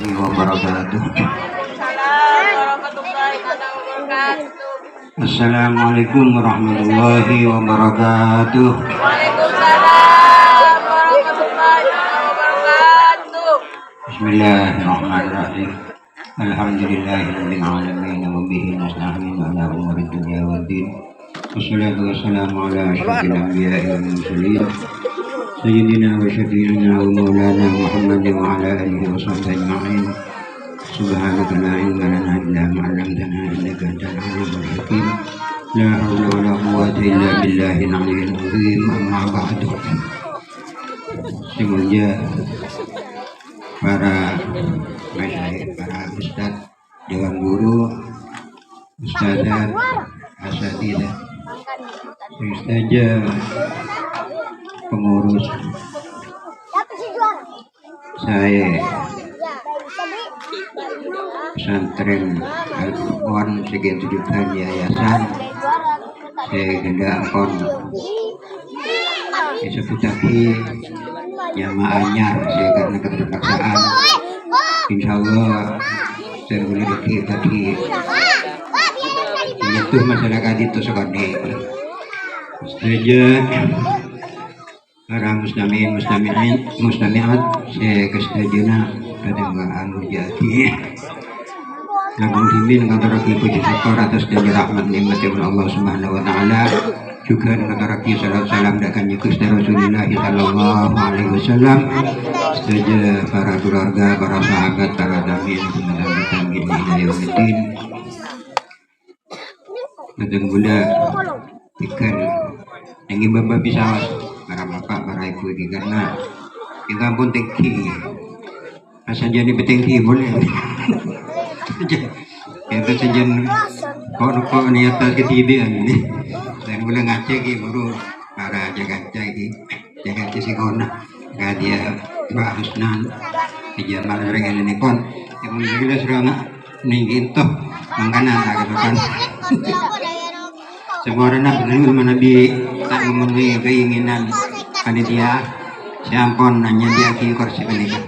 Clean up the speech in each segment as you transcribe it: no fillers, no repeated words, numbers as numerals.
wabarakatuh. Waalaikumsalam warahmatullahi wabarakatuh. Assalamualaikum warahmatullahi wabarakatuh. Waalaikumsalam warahmatullahi wabarakatuh. Bismillahirrahmanirrahim. Alhamdulillahirabbil alamin wa bihi nasta'in ala umuri dunya waddin. Wassalatu wassalamu ala asyrofil anbiya'i wal mursalin. Sayyidina wa syafi'ina wa maulana Muhammadin wa ala alihi wa sahbihi ajma'in. Subhanaka la ilma lana illa ma 'allamtana innaka antal alimul hakim. La haula wa la quwwata illa billahil aliyyil azim. Amma ba'du. Semuanya para masyayikh, para ustaz, dewan guru, ustazat, asatidzah, ustazah, pengurus saya pesantren Al-Quran Segen Tujuan Yayasan saya genda akon disebutake jamaahnya saya karena keterpaksaan insyaallah saya boleh tadi menyentuh masyarakat itu sekali saja para muslimin mustami'at saya kestajuna kadang anu jadi namun dimin kata Rabbi puji syukur atas dari rahmat nikmat Allah Subhanahu wa taala juga kata Rabbi sallallahu salam dakan Gusti Rasulullah sallallahu alaihi wasallam saja para keluarga, para sahabat, para tabi'in tabi'in hidayah dan gula ikan yang bapak bisa para bapak, para ibu ini karena kita pun tinggi asal jadi bertinggi boleh kita sejen kok niatan ketibian ini dan boleh ngacek baru para jaga sikona dia bahusnan dia malah dengan ini pun yang mungkin serana nih itu makanan agak depan semua orang benar menabi tak memenuhi keinginan panitia siampun nanya dia ki kursi menikah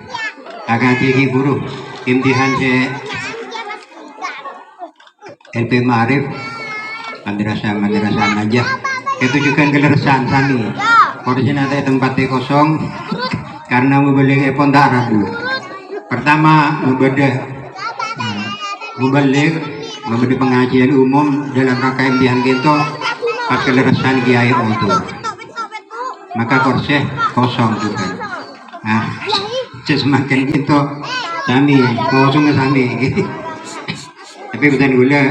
agak tinggi buruh imtihan saya LP Ma'arif madrasah aja itu juga kelerasan kami kursi nanti tempatnya kosong karena membeli pondok ragu pertama memberi pengajian umum dalam rangka imtihan gitu pas kelerasan kiai untuk maka kursi kosong juga semakin gitu kami kosong kami tapi bukan gula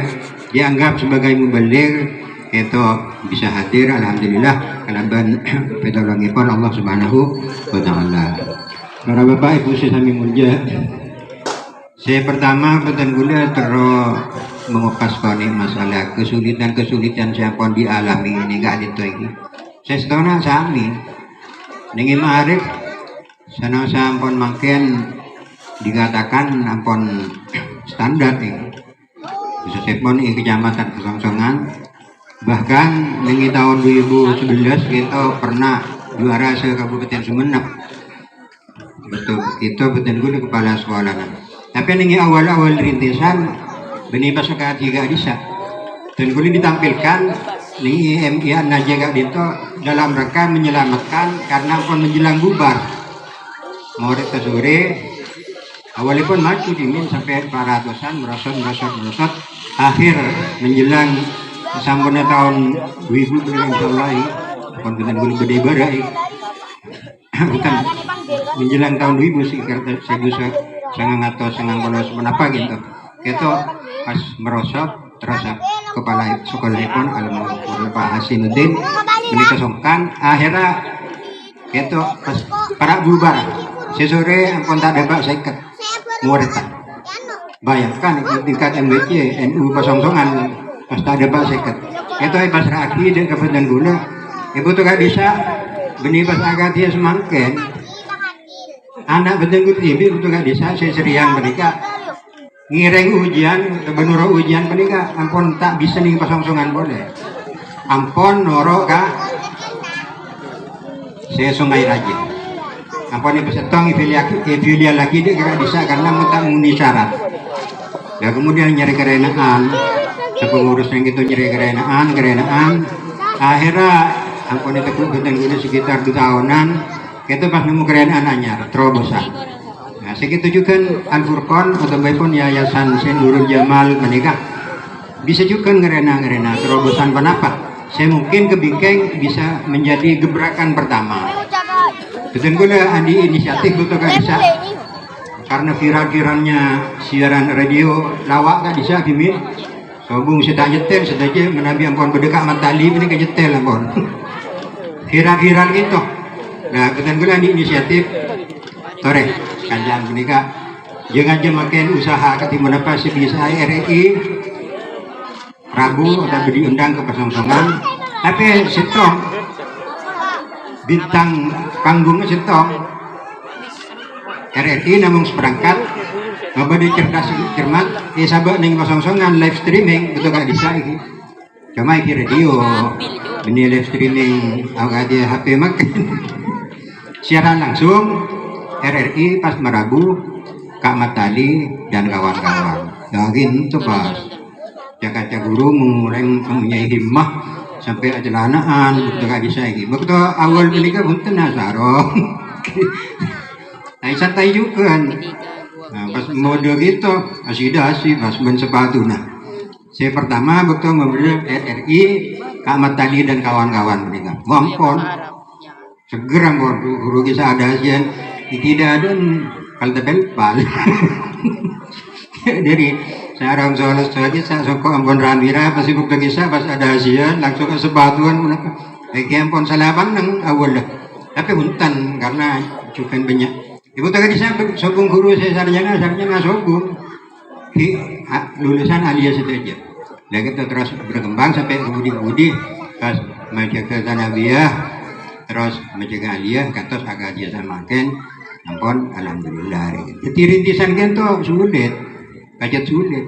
dianggap sebagai mubaligh itu bisa hadir alhamdulillah kalaban pitulungipun Allah Subhanahu wa taala. Para bapak ibu sami mulia, saya pertama bukan gula terus mengupas masalah kesulitan siapa dialami ini enggak itu ini. Saya setahun sami dengan Ma'arif sana sampun makin dikatakan ampun standar ini khususnya ini kecamatan Kesongsongan bahkan di tahun 2011 kita pernah juara se-Kabupaten Sumeneb betul itu betul gue kepala sekolah tapi ini awal-awal rintisan benih pasca tiga bisa dan gue ditampilkan ini MIA Najaga itu dalam rangka menyelamatkan karena pun menjelang bubar murid ke sore awalnya pun maju dimin sampai 400-an merosot akhir menjelang sampurna tahun 2000 mulai konten gue gede barai bukan menjelang tahun 2000 sih karena saya bisa sangat kolos menapa gitu itu pas merosot terus kepala sekolah pun almarhum Pak Hasinuddin menikah songkan akhirnya itu pas para bubar sesore ampun tak dapat seket murid bayangkan tingkat MBC NU Kesongsongan pas tak dapat seket itu pas raki dan kebetulan guna ibu tuh gak bisa benih pas agak dia semangken anak betul ibu tuh gak bisa saya seriang mereka ngireng ujian benuro ujian mereka ampun tak bisa nih Kesongsongan boleh ampun noro kak saya Sungai Raja apa nih pesetong filial lagi dia kira bisa karena mutak memenuhi syarat. Ya kemudian nyari kerenaan, sepengurus yang itu nyari kerenaan, akhirnya apa nih tekuk kita sekitar 2 tahunan, kita pas nemu kerenaan anyar, terobosan. Nah, segitu juga Al-Furqan atau pun Yayasan Nurul Jamal menikah bisa juga ngerena terobosan kenapa? Saya mungkin kebingkeng bisa menjadi gebrakan pertama. Betul gula andi inisiatif betul kan bisa karena viral-viralnya siaran radio lawak kan bisa bimin. Sobung saya nyetel saja menabi ampun berdekat matali ini kan nyetel ampun. Viral-viral itu. Nah betul gula andi inisiatif. Tore kanjang menikah. Jangan makin usaha ketimbang apa sih bisa RRI Rabu atau diundang ke Pasongsongan tapi setong bintang panggungnya setong RRI namun seperangkat ngabadi cerdas cermat sabak ning Pasongsongan live streaming betul gak bisa ini cuma iki radio ini live streaming agak dia HP makin siaran langsung RRI pas Merabu Kak Matali dan kawan-kawan yakin coba Jakarta guru mulai mempunyai himmah sampai ajalanaan betul gak bisa ini waktu awal menikah punten nasaro nah santai juga nah, pas mode gitu asidasi pas ben sepatu nah saya pertama waktu membeli RRI Kak Matali dan kawan-kawan menikah wampon segera guru kisah ada asian tidak ada kalau terpel dari sekarang soal lagi saya sokok ampun ramira pasti bukti kisah pas ada asian langsung ke sebatuan kenapa ampun salabang nang awal tapi huntan karena juga banyak ibu tadi saya sokong guru saya sarjana sokong lulusan alias itu aja dan kita terus berkembang sampai budi pas menjaga Tanabiyah terus menjaga aliyah katos agak dia samakan ampun alhamdulillah jadi rintisan kan tuh sulit kajet sulit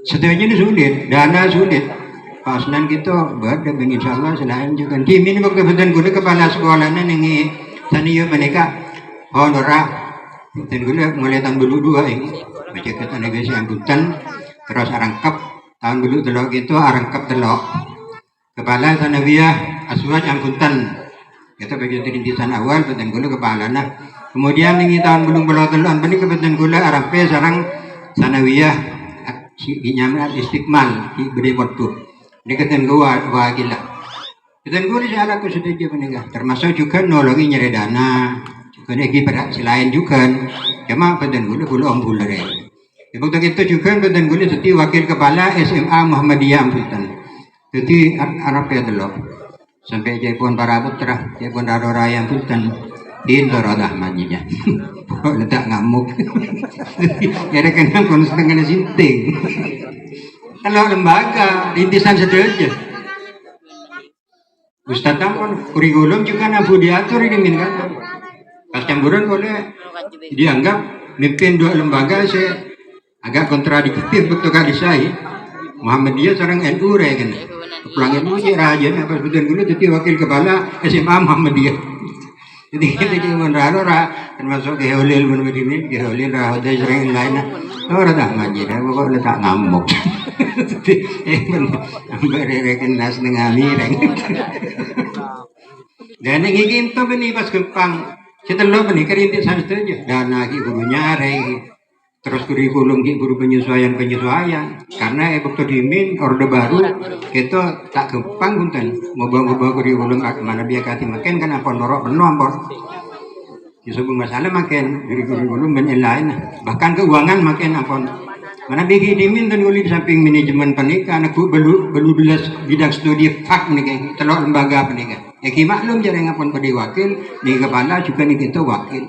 setelahnya ini sulit dana sulit pasnan gitu berada dengan insya Allah selain juga tim ini waktu betul gula kepala sekolahnya nih taniyo mereka honora dan gula mulai tahun dulu 2 ini baca kata negasi angkutan terus arangkap tahun dulu telok gitu arangkap telok kepala sanawiyah aswaj angkutan kita bagian rintisan awal betul gula kepala nah kemudian ini tahun belum telok ini kebetulan gula arampe sarang sanawiyah nyamar istiqmal di beri waktu dekatan gua wagilah dan gua di salah aku sudah dia menikah termasuk juga nolongi nyari dana juga lagi pada selain juga cuma badan gula om bulare waktu itu juga badan gula jadi wakil kepala SMA Muhammadiyah Amputan jadi Arab ya dulu sampai Jaipun para putra Jaipun Raya Amputan Indor Ahmadnya letak ngamuk ya rekan pun setengah sinting kalau lembaga rintisan saja Ustadz pun kurikulum juga nabu diatur ini minkan pas campuran boleh dianggap mimpin 2 lembaga saya agak kontradiktif betul kali saya Muhammadiyah seorang NU kan pulang NU raja apa sebetulnya dulu jadi wakil kepala SMA Muhammadiyah jadi kita cuma rara termasuk keholil menurut keholil rahoda sering lain orang dah maji dah pokok letak ngamuk berrekan nas dengan mireng dan yang ingin tu beni pas kempang kita lo beni kerintis harus saja dan lagi gurunya terus kurikulum guru penyesuaian karena waktu dimin orde baru itu tak kempang punten mau bawa kurikulum mana biar kati makan kan apa norok penuh ampun disebut masalah makan kurikulum dan lain bahkan keuangan makan ampun mana biar dimin dan guli di samping manajemen pernikahan aku belum bidang studi fak nih telur lembaga pernikahan maklum jarang ampun pada wakil di kepala juga nih kita wakil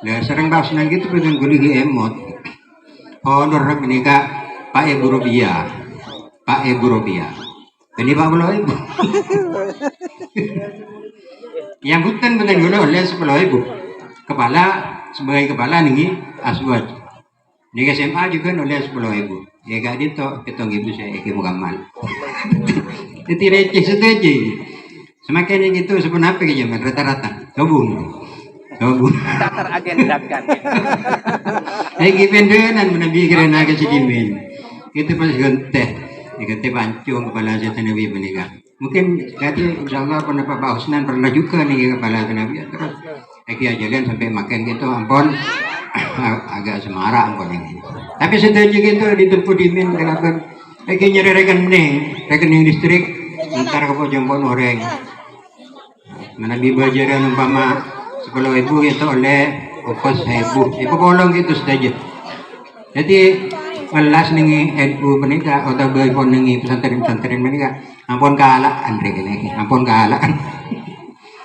nah sering bahas gitu dengan guli di emot honor menikah Pak Ibu Rupiah ini Pak Pulau Ibu yang hutan betul dulu oleh 10.000 kepala sebagai kepala nih aswad di SMA juga oleh 10.000 ya gak itu kita ibu saya Eki Mukammal itu receh saja semakin gitu sebenarnya apa rata-rata gabung Oh, kita teragendakan. gipendenan menabi kerana ke sidimin. Itu pas genteh. Digenteh pancung kepala saya Nabi menikah. Mungkin kati insyaallah pernah Pak Husnan pernah juga nih kepala Nabi terus. Jalan sampai makan gitu ampun agak semarak ampun ini. Tapi setelah gitu ditempur dimin kelaban. Nyari rekening listrik ntar ke pojok orang. Mana bibajaran umpama 10.000 itu oleh ongkos 1.000. Ibu kolong gitu saja. Jadi melas nengi NU menikah atau pun nengi pesantren menikah ampun kalah Andre ini ampun kalah.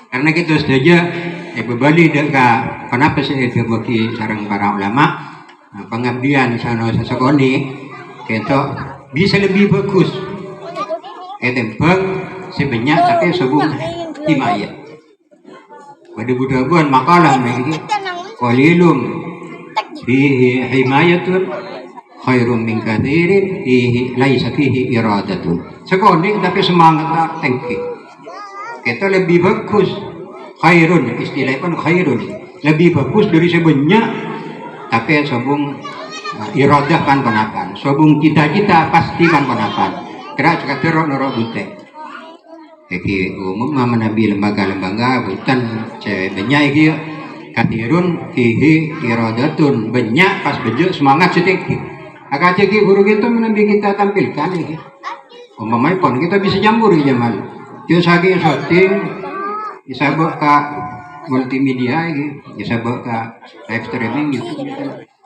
Karena gitu saja berbalik dekat kenapa saya bagi sarang para ulama pengabdian sana sesekoni itu bisa lebih bagus. Tembang sebanyak tapi sebung himayah. Pada budaguan makalah ini qalilum fihi himayatun khairum min katsirin fihi laisa fihi iradatun. Sekali tapi semangat tak tengki. Kita lebih bagus khairun istilahnya pun khairun lebih bagus dari sebanyak tapi sobung iradah kan konakan sobung cita-cita pasti kan konakan kira cakap noro bute. Jadi umum menabi lembaga-lembaga bukan banyak iki katirun fihi iradatun banyak pas bejo semangat sedikit. Agak ceki guru kita menabi kita tampilkan iki. Umpamanya pun kita bisa jambur jamal. Yo sagi shooting bisa bawa ke multimedia ini, bisa bawa ke live streaming gitu.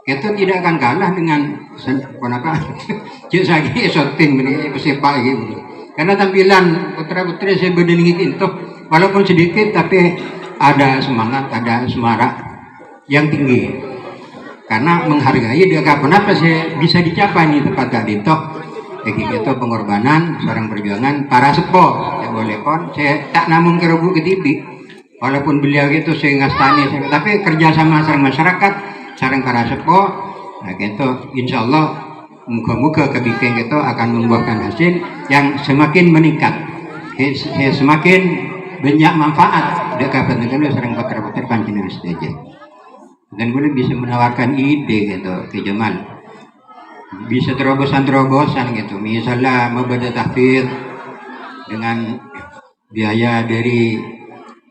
Kita tidak akan kalah dengan apa? Yo sagi shooting ini pesepak gitu. Karena tampilan putra-putri saya berdening itu walaupun sedikit tapi ada semangat, ada semarak yang tinggi. Karena menghargai dia kenapa saya bisa dicapai nih tempat tadi toh. Jadi itu pengorbanan seorang perjuangan para sepo. Saya boleh pun saya tak namun kerubu ke TV. Walaupun beliau itu saya ngastani tapi kerjasama sareng masyarakat, sareng para sepo. Nah gitu insyaallah muka-muka kebikin itu akan membuahkan hasil yang semakin meningkat, semakin banyak manfaat dekat pendengar sering putar-putar panjenengan saja. Dan boleh bisa menawarkan ide gitu ke Jamal, bisa terobosan-terobosan gitu. Misalnya membaca tahfidz dengan biaya dari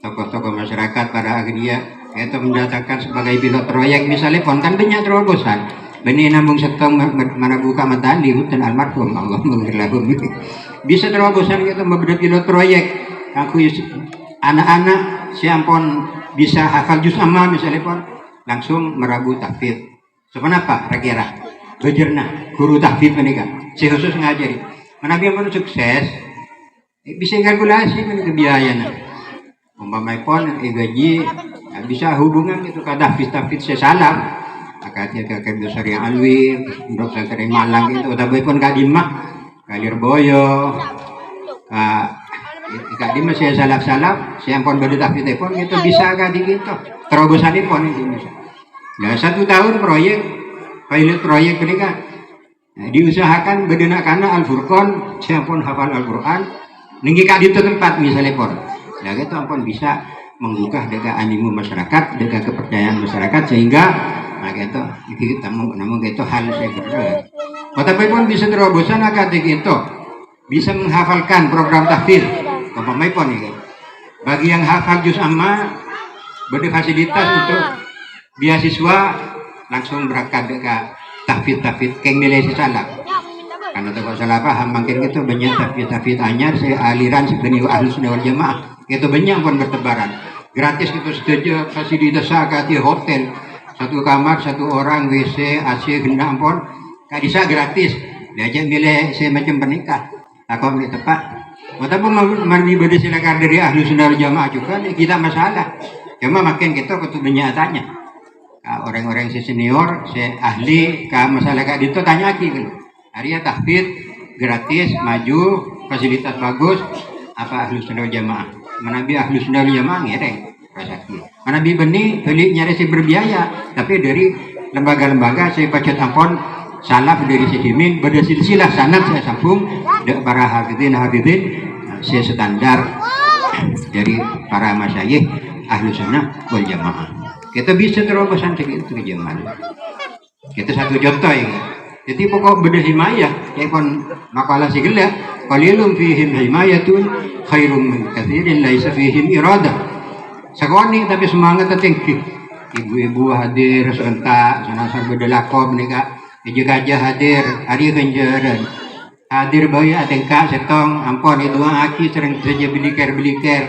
tokoh-tokoh masyarakat para agnia, itu mendatangkan sebagai pilot proyek misalnya konten banyak terobosan. Bani nambung setong mana buka matali hutan almarhum Allah menghirlahum. Bisa terobosan kita membuat pilot proyek. Aku anak-anak siampun bisa hafal juz amma misalnya pun langsung merabu tahfidz. Sebenarnya kira-kira bejerna guru tahfidz menikah. Si khusus ngajari. Mana biar pun sukses bisa kalkulasi menikah biayanya. Umpamanya pun gaji bisa hubungan itu ke tahfidz sesalam. Akadnya ke besar yang alwi, untuk santri Malang itu, tapi pun Kak Dimah, Kalir Boyo, Kak Dimah saya salap-salap, saya pun berdua tapi pun itu bisa Kak gitu, terobosan pun itu bisa. Nah 1 tahun proyek, pilot proyek mereka diusahakan berdua karena Al-Furqan, saya pun hafal Al-Quran, ninggi Kak di tempat misalnya pun, nah itu pun bisa menggugah dekat animu masyarakat, dekat kepercayaan masyarakat sehingga nah gitu, namun gitu hal saya berdoa. Tetapi pun bisa terobosan agak gitu, bisa menghafalkan program tahfidz. Umpamanya pun ini, bagi yang hafal juz amma, beri fasilitas untuk beasiswa langsung berangkat dekat tahfidz keng nilai sesalah. Karena tak salah paham, makin itu banyak tahfidz anyar, aliran sebenarnya Ahlus Sunnah wal Jamaah, itu banyak pun bertebaran. Gratis itu saja fasilitas agak di hotel. 1 kamar 1 orang WC AC gendang pun gak bisa gratis diajak milih saya macam pernikah takut milih tepat walaupun mandi berdua silakan dari Ahlus Sunnah wal Jamaah juga kita masalah cuma makin kita ketubnya tanya orang-orang senior saya ahli ke masalah kak itu tanya lagi kan hari ya tahfidz gratis maju fasilitas bagus apa Ahlus Sunnah wal Jamaah menabi Ahlus Sunnah wal Jamaah ngereng mana bibeni beli nyari si berbiaya tapi dari lembaga-lembaga saya baca tampon salaf dari sedimin bersilsilah sanad saya sambung para hafidin saya standar dari para masyayikh Ahlus Sunnah wal Jamaah. Kita bisa terobosan itu kejaman. Kita satu contoh ya. Jadi pokok beda himayah, kayak kon makalah si gelap, qalilum fihim himayatun khairum min katsirin laisa fihim iradah. Sakoni tapi semangat tinggi. Ibu-ibu hadir serentak, sanasa beda lakob mereka, gajah hadir, hari kenjaran. Hadir bayi atengka setong, ampun itu aki sering saja beliker.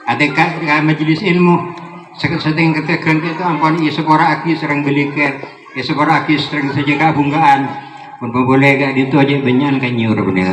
Atengka ke majelis ilmu, seteng ketekan itu ampun ia sekolah aki sering beliker. Sekolah aki sering saja kabunggaan, pun boleh gak itu aja banyak kan nyur bener.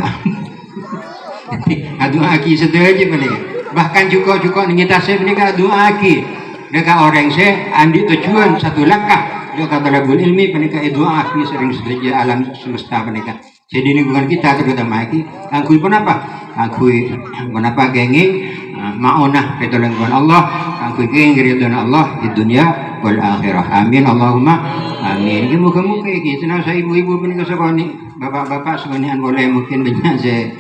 Adu aki sedaja bener. Bahkan juga kita saya bener adu aki. Dekat orang saya andi tujuan satu langkah. Dekat balagul ilmi bener itu aki sering saja alam semesta bener. Jadi lingkungan kita terutama aki. Angkui pun apa? Angkui pun apa genging maunah pertolongan Allah. Angkui genging ridwan Allah di dunia wal akhirah. Amin Allahumma amin. Ini muka-muka iki senang saya ibu-ibu pun kesakoni, bapak-bapak sekalian boleh mungkin banyak saya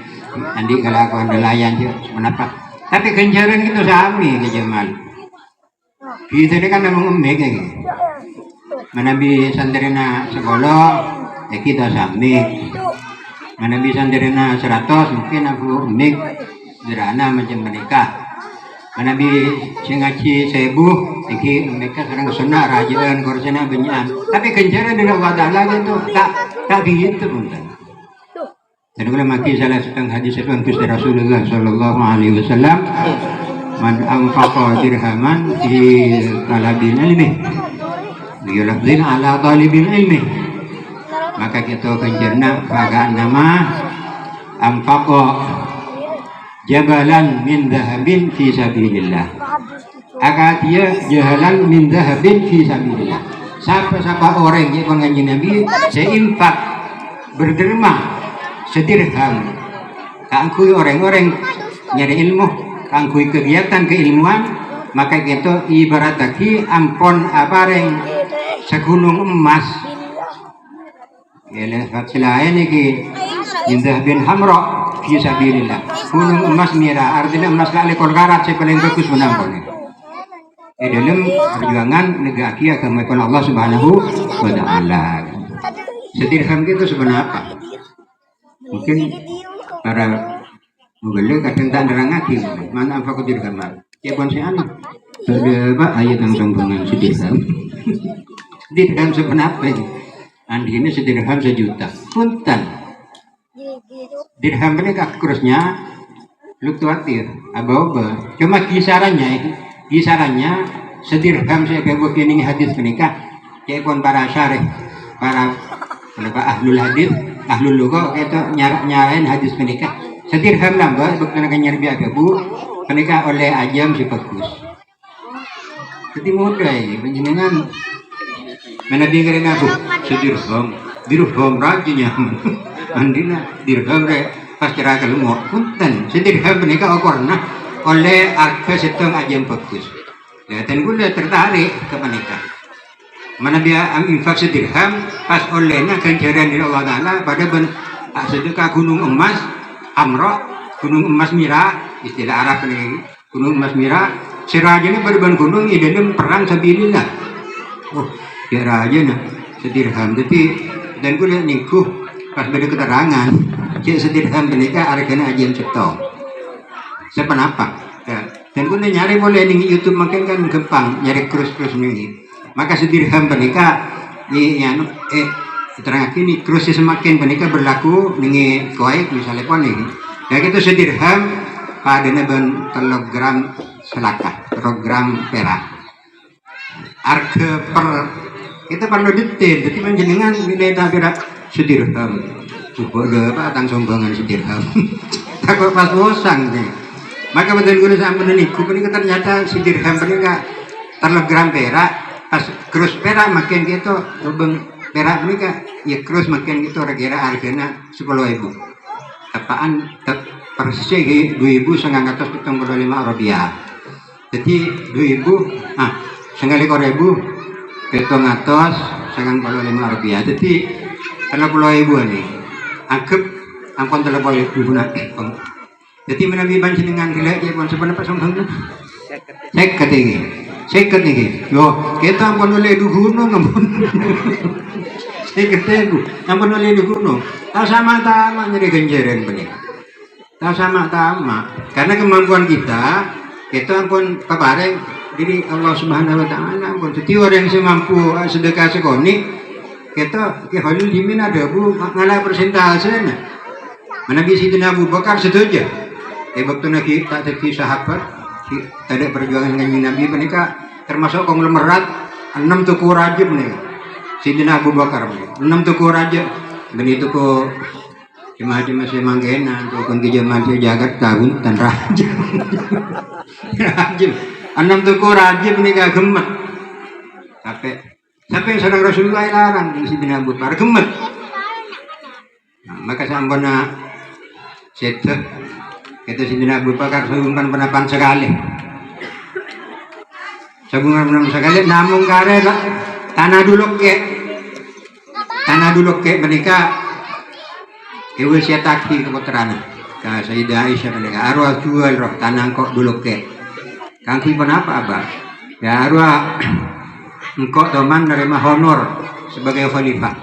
andi kelakuan nelayan je menapa. Tapi ganjaran kita sami ke Jamal. Kita ni kan memang umek lagi. Manabi sandarina sekolah, kita sami. Manabi sandarina 100 mungkin aku umek sederhana macam mereka. Manabi singaci 1000, iki mereka sekarang kesana rajaan korsena banyak. Tapi kenjaran dari Allah Taala itu tak begitu pun. Dan kalau maki salah setengah hadis itu Gusti Rasulullah Sallallahu Alaihi Wasallam, man anfaqa dirhaman fi talabil ilmi, yulafzin ala talibil ilmi. Maka kita kenjarna baga nama anfaqa jabalan min dhahabin fi sabilillah. Akatia jahalan min dhahabin fi sabilillah. Siapa orang yang mengaji Nabi seinfak berderma sedirham. Kangkui orang-orang nyari ilmu, kangkui kegiatan keilmuan, maka kita ibarat lagi ampon apareng segunung emas. Ya lewat selain ini indah bin hamro fi sabilillah. Gunung emas merah, artinya emas kali kolgarat saya paling bagus menampung. Dalam perjuangan negaki agama Allah Subhanahu wa Ta'ala. Sedirham itu sebenarnya apa? Mungkin para mubalik kadang tak nerangake mana apa dirham. Ya pun si anak. Ada ayat yang sombongan sedirham. Dirham sebenarnya apa ini? Andini sedirham 1 juta. Punten. Dirham ini kurusnya fluktuatif, aba-aba. Cuma kisarannya sedirham saya begini hadis menikah. Kayak pun para syarih, para ahlul hadis, ahlul lugah itu nyarain hadis menikah. Sedirham nambah bukan akan nyari biasa bu. Menikah oleh ajam si bagus. Jadi mudah ini penjenengan mana dengerin aku dirham rajinya. Andina dirham re pas kira kalau mau punten sedirham menikah okorna oleh harga seteng ajam bagus. Ya dan gue tertarik ke menikah. Mana dia infak sedirham pas olehnya ganjaran dari Allah Taala pada sedekah gunung emas amro gunung emas merah istilah Arab ini gunung emas merah seraja ini berban gunung di dalam perang sabilillah. Oh ya raja nah sedirham jadi dan gue lihat nikuh pas beda keterangan cik sedirham menikah harganya ajam setong. Sepenapa ya. Dan gue nyari boleh nih YouTube makin kan gampang nyari krus ini. Maka sedirham menikah ni ya terang ini krus semakin menikah berlaku nih Kuwait misalnya pun nih. Ya gitu sedirham pada neben kilogram selaka, kilogram perak. Harga per kita perlu detail. Jadi menjenengan nilai tabirak sedirham. Coba apa tang sombongan sedirham. Takut pas bosan nih. Maka betul guru sama niku ini ternyata sedirham menikah kilogram perak. Pas krus perak makin gitu, lubang perak menikah ya krus makin gitu kira harganya 10.000. Apaan persisnya 2.975 rupiah. Jadi 2.000 9.000 petung atas 9.5 rupiah. Jadi 30.000 nih. Anggap ampun 30.000 nak. Jadi menabi panjenengan gila ya pun sebenarnya sombong. Cek ketinggi. seket nih yo kita ampun oleh du gunung ampun seket itu ampun oleh du gunung tahu sama nyeri genjeren benih tahu sama karena kemampuan kita ampun kebareng diri Allah Subhanahu Wa Taala ampun setiap orang yang mampu sedekah sekoni kita halul dimin ada bu ngalah persentase mana bisi Abu Bakar setuju waktu nak tak teki sahabat ada perjuangan kanjeng Nabi menika termasuk konglomerat 6 tuku raja menika Sidina Abu Bakar menika 6 tuku raja begitu ko cuma semang kena tu kon zaman jagat kawin dan raja raja 6 tuku raja menika gemet sampai sedang Rasulullah larang di Sidina Abu Bakar gemet maka sampuna setek itu Sidina Abu Bakar sabungan penapan sekali namun kare tanah dulu ke menika ewe siataki keputerana ka Sayyidah Aisyah menika arwah jual roh tanah kok dulu ke kangki penapa abah ya arwah engkau teman nerima honor sebagai khalifah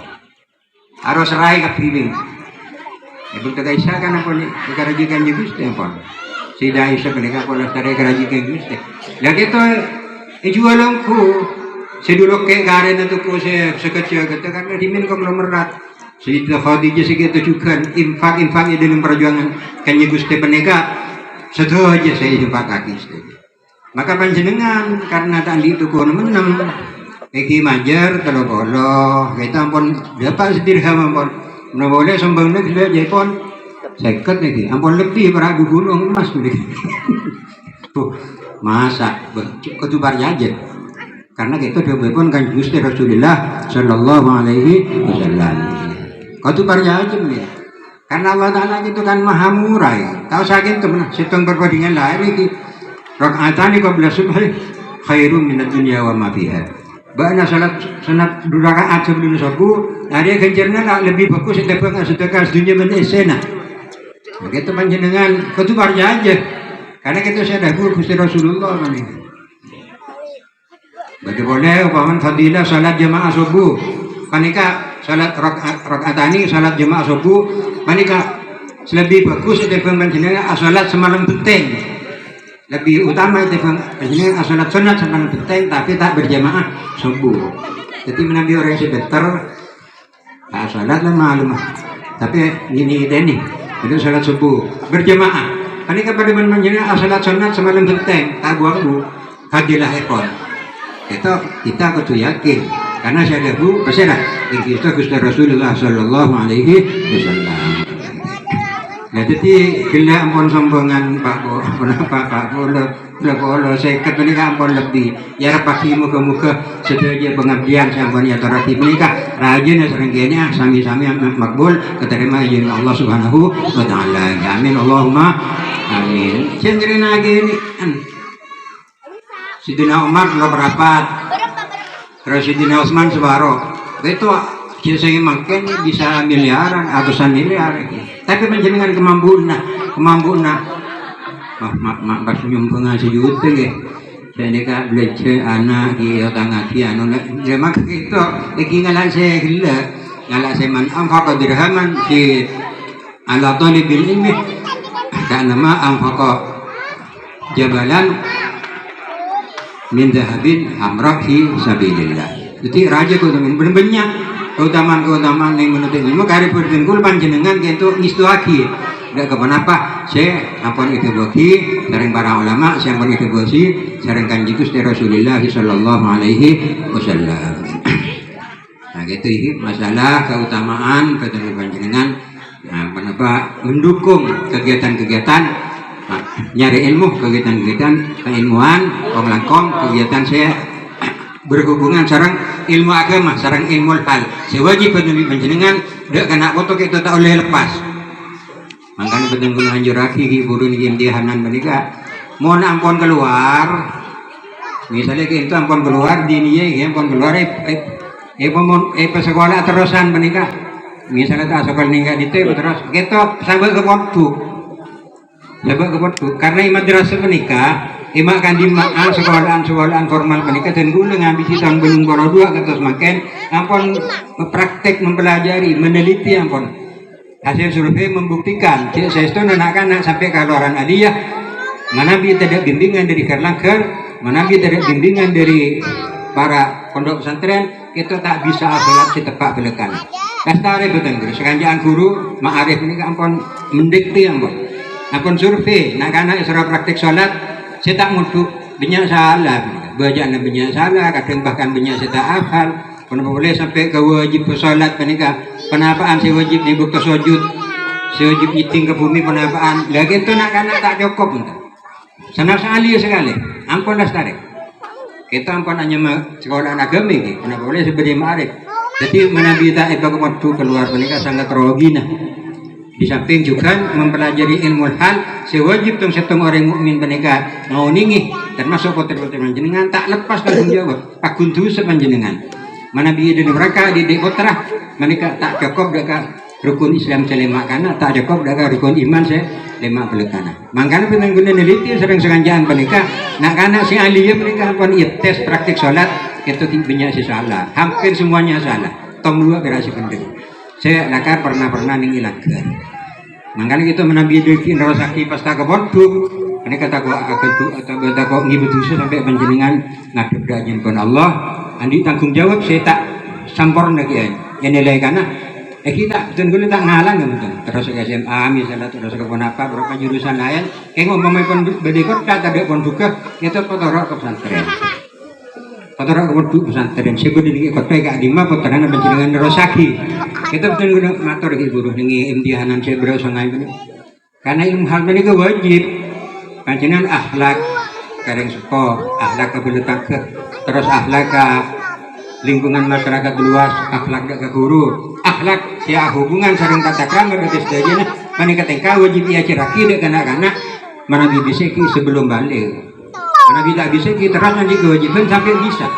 arwah serai ke piring ibu Aisyah kan apa nih kerajikan Gusti apa Sayyidah Aisyah menika kalau tarik kerajikan Gusti lah gitu jualanku seduluk ke karen itu ku sekecil gitu karena dimin konglomerat Sayyidah Khadijah segitu juga infak dalam perjuangan kanjeng Gusti menika sedo aja saya jumpa kaki maka panjenengan karena tadi itu ku menang iki majer kalau kita ampun dapat sedirham ampun nah boleh sombong nek dia jepon seket nih ampun lebih beradu gunung emas nih tuh masa ketubar aja karena kita pun kan Gusti Rasulullah Shallallahu Alaihi Wasallam ketubar aja nih karena Allah Taala itu kan maha murah tahu sakit tuh mana setong perbandingan lain ini rakaatani qabla subhi khairum minad dunya wa ma fiha Bana salat dua rakaat sebelum subuh, ada ganjarnya lebih bagus sedekah dunia menesena. Begitu panjenengan ketubar aja, karena kita sudah Gusti Rasulullah ini. Bagi boleh upaman fadilah salat jamaah subuh, panika salat rakaatani salat jamaah subuh, panika lebih bagus sedekah panjenengan salat semalam penting. Lebih utama itu panjenengan salat sunat semalam penting tapi tak berjamaah subuh. Jadi menabi orang sebentar salat lah malam tapi ini itu salat subuh berjamaah ini kepada panjenengan salat sunat semalam penting tak buang hadilah ekor itu kita kudu yakin karena saya bu bersama kita Gusti Rasulullah Shallallahu Alaihi Wasallam. Nah jadi bila ampun sombongan Pak Bolo saya ketika ampun lebih ya pasti muka sedaja pengabdian sampun ya terati menikah rajin seringkanya sami-sami makbul keterima izin Allah Subhanahu Wa Taala. Amin Allahumma amin. Sendiri lagi ini Sidina Umar lo berapat terus Sidina Utsman sebaro itu saya makin bisa miliaran ratusan miliar tapi panjenengan kemampuan pas nyumbang sejuta ya saya dekat belajar anak dia tangga dia ya maka itu lagi ngalah saya gila ngalah saya man amfaq dirhaman si ala talibil ilmi karena ma amfaq jabalan min dhahabin amrak fi sabilillah. Jadi raja kudu bener-bener keutamaan yang menuntut ilmu kari berdengkul panjenengan gitu ngistuaki tidak kepanapa saya ampun itu bagi sering para ulama saya ampun itu bagi sering kanjeng Gusti Rasulullah Sallallahu Alaihi Wasallam. Nah gitu ini masalah keutamaan ketemu panjenengan kenapa mendukung kegiatan-kegiatan nyari ilmu kegiatan-kegiatan keilmuan langkong kegiatan saya berhubungan sarang ilmu agama, sarang ilmu hal. Sewajib penulis panjenengan dak kena foto kita tak oleh lepas. Makanya betul-betul anjuraki hiburan imtihanan menikah. Mohon ampun keluar. Misalnya kita ampun keluar dininya, ampun keluar sekolah terusan menikah. Misalnya tak sekolah nikah itu terus kita sampai ke waktu. Sampai ke waktu karena madrasah menikah Imak kan di sekolahan formal menikah dan gula ngambil si tahun belum baru dua terus makan ampun praktek mempelajari meneliti ampun hasil survei membuktikan saya itu anak-anak sampai ke luaran aliyah mana bi tidak bimbingan dari Kerlangker mana bi tidak bimbingan dari para pondok pesantren itu tak bisa sholat setepak belekan kastare betul guru sekanjaan guru ma'arif ini ampun mendikti ampun survei anak-anak isra praktek sholat saya tak mutu banyak salah bacaan banyak salah kadang bahkan banyak saya tak hafal kenapa boleh sampai ke wajib sholat penikah penapaan saya wajib nyebut ke sujud saya wajib nyiting ke bumi penapaan lagi itu anak-anak tak cukup sana sekali ampun lestari kita ampun hanya sekolah agama ini kenapa boleh sebagai ma'arif jadi menabita itu keluar penikah sangat rogina di samping juga mempelajari ilmu hal sewajib setong orang mukmin penikah mau ningi termasuk kotor-kotor panjenengan tak lepas tanggung jawab pakuntu sepanjenengan mana biaya dari mereka di kotra menikah tak cukup dekat rukun Islam selema kana tak cukup dekat rukun iman saya lema belakana makanya penting guna neliti sering senganjaan penikah nak kana si aliyah menikah pun tes praktik sholat itu banyak si salah hampir semuanya salah tong dua berasi penting saya nakar pernah ning ilagar makanya kita menabi deki nerosaki pas tak keboduk ini kata ko atau ko ngibut sampai panjenengan ngadep dajin pun Allah andi tanggung jawab saya tak sampurna kian yang nilai kana kita betul tak ngalang betul terus ke SMA misalnya terus ke apa berapa jurusan lain ngomong pun bedekot tak ada pun buka itu potorok ke pesantren potorok ke pesantren sebelum ini kota gak lima potoran panjenengan nerosaki kita betul guna matur iki guru ning imtihanan saya berasa ngai karena ilmu hal ini wajib panjenengan akhlak kareng seko akhlak kebelutak terus akhlak ke lingkungan masyarakat luas akhlak ke guru akhlak ya hubungan sareng tata krama ke sedayana manika tengka wajib ya ciraki dek anak-anak mana bisa ki sebelum balik mana tidak bisa ki terus nanti kewajiban sampai bisa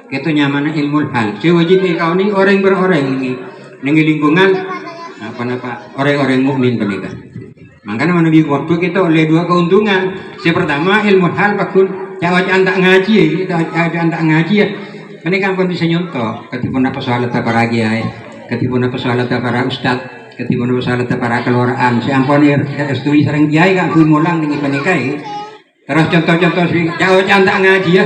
itu nyaman ilmu hal saya wajib kau ini orang berorang ini ning lingkungan apa orang-orang mukmin penikah. Makanya menabi waktu kita oleh dua keuntungan. Yang pertama ilmu hal pakun cawat antak ngaji, kita ada antak ngaji ya. Menikah pun bisa nyontoh. Ketipun apa soal para kiai, ketipun apa soal para ustad, ketipun apa soal para keluaraan. Si amponir studi sering kiai kan kuwi mulang ning penikah. Terus contoh-contoh si cawat antak ngaji ya.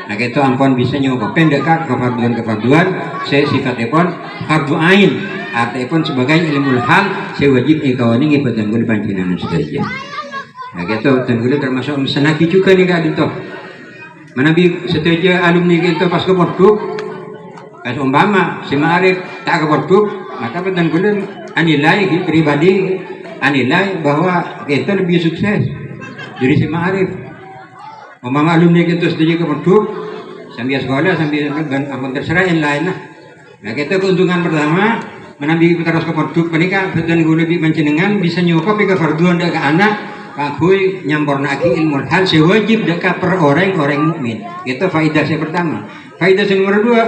Nah itu ampun bisa nyoba pendek kefarduan saya sifatnya pun fardu ain artinya pun sebagai ilmu hal saya wajib ikawani ngibatan gue panjenengan saja. Nah gitu dan gue termasuk senaki juga nih kak itu mana bi setuju alumni kita pas ke Pondok pas umpama si Ma'arif tak ke Pondok maka dan gue anilai pribadi anilai bahwa kita lebih sukses jadi si Ma'arif umpama alumni kita setuju ke Pondok sambil sekolah sambil ampun terserah yang lain lah. Nah kita keuntungan pertama menambi terus ke Pondok menikah dan gue lebih panjenengan bisa nyokop ke farduan ke anak kakui nyamporna aki ilmu hal sewajib dekat per orang mukmin itu faidah saya pertama. Faidah yang nomor dua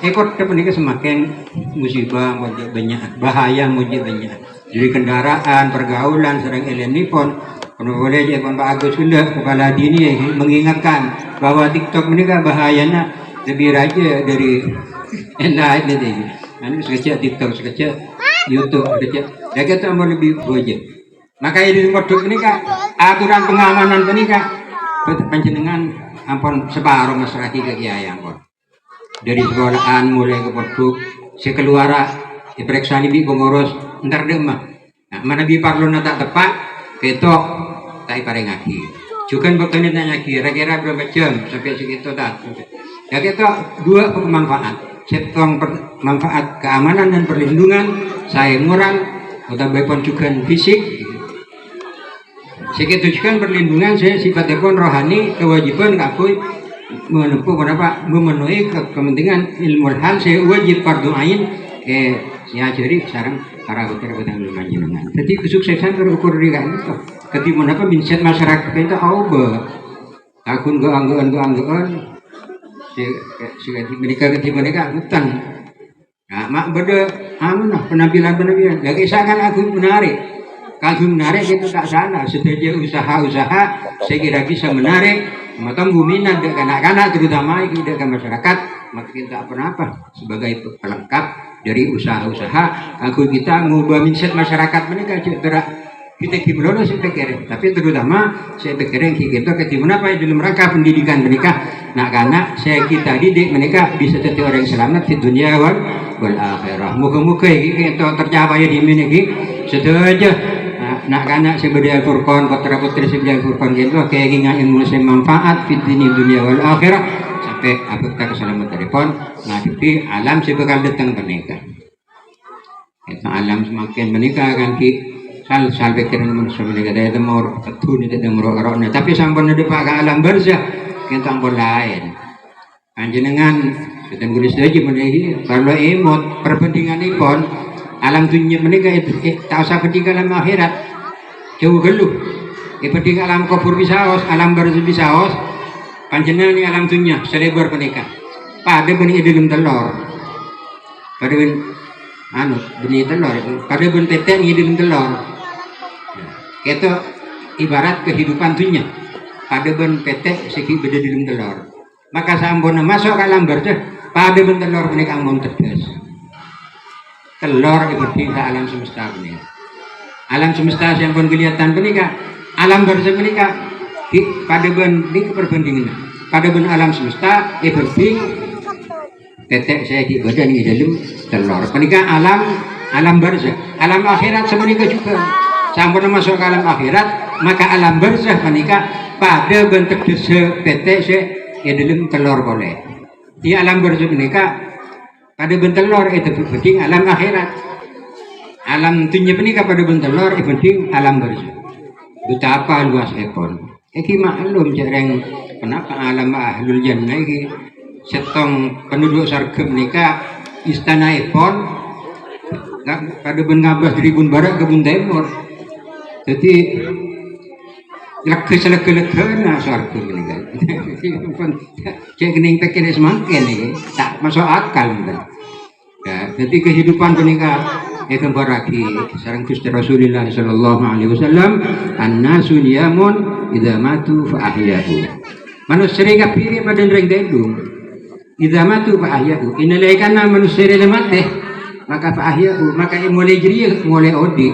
ikut ke menikah semakin musibah mujib banyak bahaya mujib banyak jadi kendaraan pergaulan sering elenipon. Kalau boleh je Pak Agus sudah kepala dini mengingatkan bahwa TikTok menikah bahayanya lebih raja dari yang lain tadi. Anu sekecil TikTok sekecil YouTube sekecil. Ya kita mau lebih wajib. Maka ini Pondok menikah aturan pengamanan menikah panjenengan ampun separuh masyarakat kiai ampun. Dari sekolahan mulai ke Pondok sekeluara diperiksa bi pengurus entar demah. Nah, mana bi parlona tak tepat ketok tak pareng ngaji. Juga bertanya nanya kira-kira berapa jam sampai segitu tak. Ya kita dua manfaat. Setong manfaat keamanan dan perlindungan saya moral atau baikpun juga fisik. Segitu juga perlindungan saya sifatnya pun rohani kewajiban kakui menempuh kenapa memenuhi kepentingan ilmu hal saya wajib fardu ain saya jadi sekarang para betul-betul panjenengan. Jadi kesuksesan terukur di kan itu. Ketika menapa mindset masyarakat kita auba. Akun anggaan si mereka hutan. Nah, mak beda amanah penampilan. Lagi seakan aku menarik. Kalau menarik itu tak salah. Setiap usaha saya kira bisa menarik Matang bumi ada kanak-kanak terutama tidak ke masyarakat, maka kita apa sebagai pelengkap dari usaha-usaha aku kita ngubah mindset masyarakat mereka gerak kita gimana saya pikir, tapi terutama saya pikir yang kita ketimuna apa dalam rangka pendidikan mereka, nak karena saya kita didik mereka bisa jadi orang yang selamat di dunia wal akhirah. Muka-muka ini kita tercapai di mana ini setuju. Nak karena sebagai Al-Furqan, putra-putri sebagai Al-Furqan itu kayak gini ilmu saya manfaat di dunia wal akhirah sampai apa kita keselamatan telepon ngadepi alam sebekal datang menikah. Itu alam semakin menikah kan ki sal pikiran manusia menikah dari temur ketun itu temur orangnya. Tapi sampun ada pakai alam barzah kita ampun lain. Panjenengan kita tulis saja menikah kalau emot perbandingan ipon alam dunia menikah itu tak usah penting alam akhirat. Jauh geluh, penting alam kubur bisaos, alam barzah bisaos. Panjenengan ini alam dunia selebar menikah. Pada benih dalam telur, pada benih telur, pada benih tetek ini dalam telur. Itu ibarat kehidupan dunia. Pada benih tetek segi beda dalam telur. Maka sampun masuk ke alam barzah, pada benih telur menikah amun tegas. Telur ibadih ke alam semesta ini. Alam semesta yang pun kelihatan menikah, alam barzah menikah. Pada benih perbandingan. Pada benih alam semesta ibadih tetek saya di badan ini dalam telur. Menikah alam barzah, alam akhirat semenikah juga. Sampun masuk ke alam akhirat, maka alam barzah menikah pada bentuk desa tetek saya dalam telur boleh. Di alam barzah menikah pada bentuk telur itu penting alam akhirat. Alam dunia menikah pada bentuk telur itu penting alam barzah. Betapa luas epon. Iki maklum jarang kenapa alam ahlul jannah iki setong penduduk surga menikah istana epon pada bengabah ribun barat kebun timur. Jadi lega nah surga menikah. Cek kening pikir semakin ini tak masuk akal ya, jadi kehidupan menikah kembali lagi sareng Gusti Rasulullah sallallahu alaihi wasallam annasu niyamun idza matu fa ahyahu. Manusia kafir pada reng dedung idza matu fa ahyahu. Inalaikana manusia mati maka fa ahyahu maka mulai jadi mulai odi.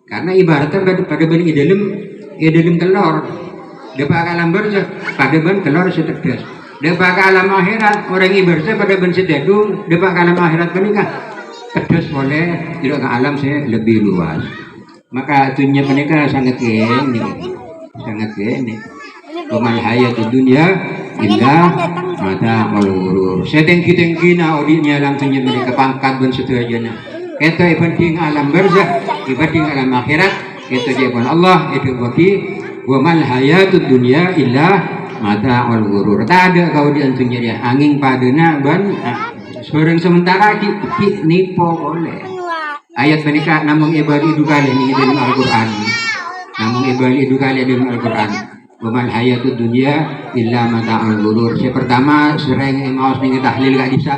Karena ibaratnya pada benih dalam telur. Depa alam barzah pada ben telur setegas. Depa alam akhirat orang ibaratnya pada ben sededung. Depa alam akhirat menikah tegas boleh tidak ke alam saya lebih luas. Maka dunia menikah sangat gini. Wamal hayatud dunya illa mata al-ghurur. Setengki na auditnya alam dunia menikah pangkat ben seterusnya. Itu penting alam barzah, penting alam akhirat. Itu jawaban Allah itu bagi wamal hayatud dunya illa mata al-ghurur. Tak ada kau di dunia dia angin padana ban seorang sementara nipo boleh. Ayat menikah namun ibadi dukali ini dalam Al-Quran. Namun ibadi dukali dalam Al-Quran. Wamal hayatud dunya illa mata'ul ghurur. Yang pertama sering maus ning tahlil gak bisa.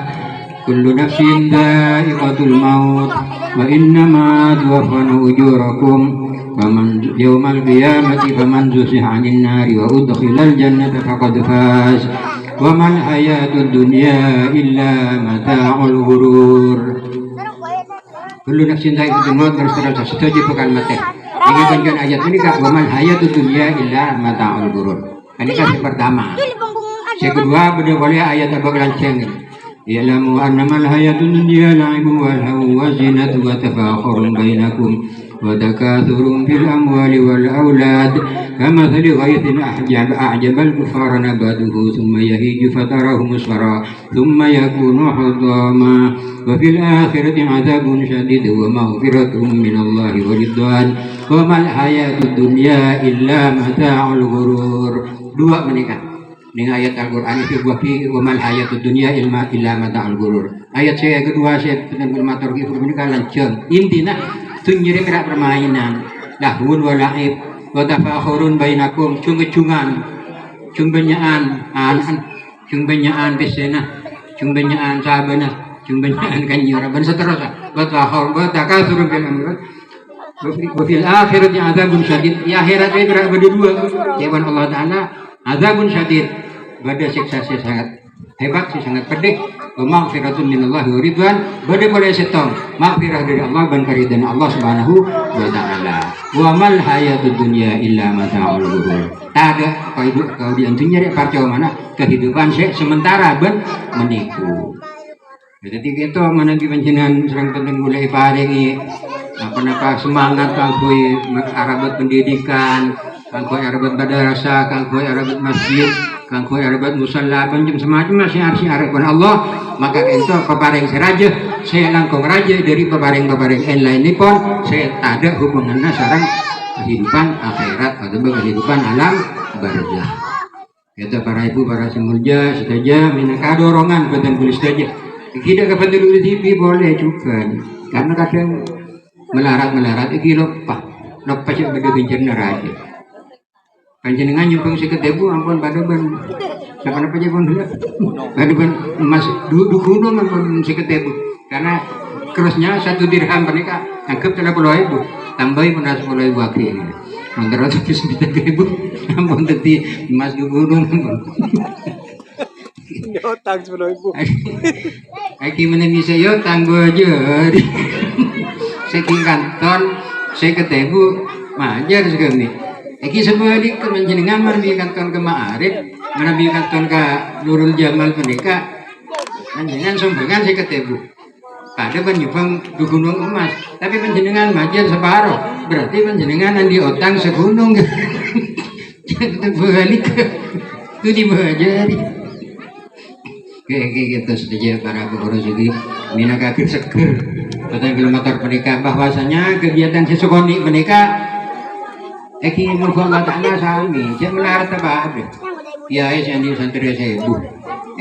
Kullu nafsin dha'iqatul maut wa innama tuwaffawna ujurakum faman yawmal qiyamati faman zuhziha 'anil nari wa udkhilal jannata faqad faz. Wa mal hayatud dunya illa mata'ul ghurur. Kullu nafsin dha'iqatul maut berseterusnya setuju bukan mati. Ini kan ayat ini kan wa mal hayatud dunya illa mata'ul ghurur. Ini kan yang pertama. Yang kedua benar boleh ayat apa kelanceng. Ya'lamu annamal hayatud dunya la'ibun wa lahu wa zinatu wa tafakhurun bainakum wa takathurun fil amwali wal aulad kamathali ghaythin a'jabal kuffara nabaduhu thumma yahiju fatarahu musfara thumma yakunu hudama wa fil akhirati 'adzabun syadid wa maghfiratun minallahi wa ridwan wa mal hayatud dunya illa mata'ul ghurur. Dua menikah dengan ayat Al-Quran itu buahi wamal hayatud dunya illa mata'ul ghurur. Ayat saya kedua saya benar-benar matur itu menikah lanceng. Intinya dunia ini tidak permainan. Lahun wa la'ib wa tafakhurun bainakum cung-cungan, cung-benyaan, cung-benyaan pesena, cung-benyaan sabana, cung-benyaan kanyara dan seterusnya. Wa takathurun bil amwal wa fil akhirati 'adzabun syadid. Di akhirat itu tidak berdua. Jawaban Allah Taala Azabun syadid, badai siksa sih sangat hebat sih sangat pedih. Wa maghfiratun minallah wa ridwan, badai badai setong maghfirah dari Allah dan keridhaan Allah Subhanahu wa taala. Wa mal hayatud dunya illa mata'ul ghurur. Tak ada kalau di antunya rek parcau mana kehidupan sementara ben menipu. Jadi kita menanti panjenengan serang penting mulai paringi apa semangat kanggo arabat pendidikan, kanggo arabat madrasah, kanggo arabat masjid, kanggo arabat musalla, panjang semacam masih harus arepkan Allah. Maka itu peparing seraja, saya langkung raja dari peparing-peparing lain ini pun saya tak ada hubungannya sarang kehidupan akhirat atau kehidupan alam barzah. Kita para ibu, para semulja, saja minta dorongan badan tulis saja. Tidak kepada dulu TV boleh juga, karena kadang melarat iki lupa cek beda gencer neraja. Panjenengan nyumbang seket ribu ampun pada ban siapa aja pun pada ban emas gunung ampun seket ribu karena kerusnya 1 dirham mereka anggap 30.000 tambahin pernah 10.000 akhirnya antara 9.000 ampun tadi emas gunung ampun Yotang 10.000. Aki mana bisa yotang aja saking kanton saya ketemu majar sekali. Iki sebalik kemenjenengan menabi kanton ke Ma'arif, menabi kanton ke Nurul Jamal mereka, panjenengan sombongan saya ketemu. Pada penyumbang di gunung emas, tapi panjenengan majar separuh, berarti panjenengan andi otang segunung. Jadi balik itu dibajari. Kayak gitu saja para pengurus ini mina kaki seger. Petang kilometer menikah bahwasanya kegiatan sesukoni menikah eki mergo Allah Ta'ala sami cek melarat apa ada ya saya di santri saya bu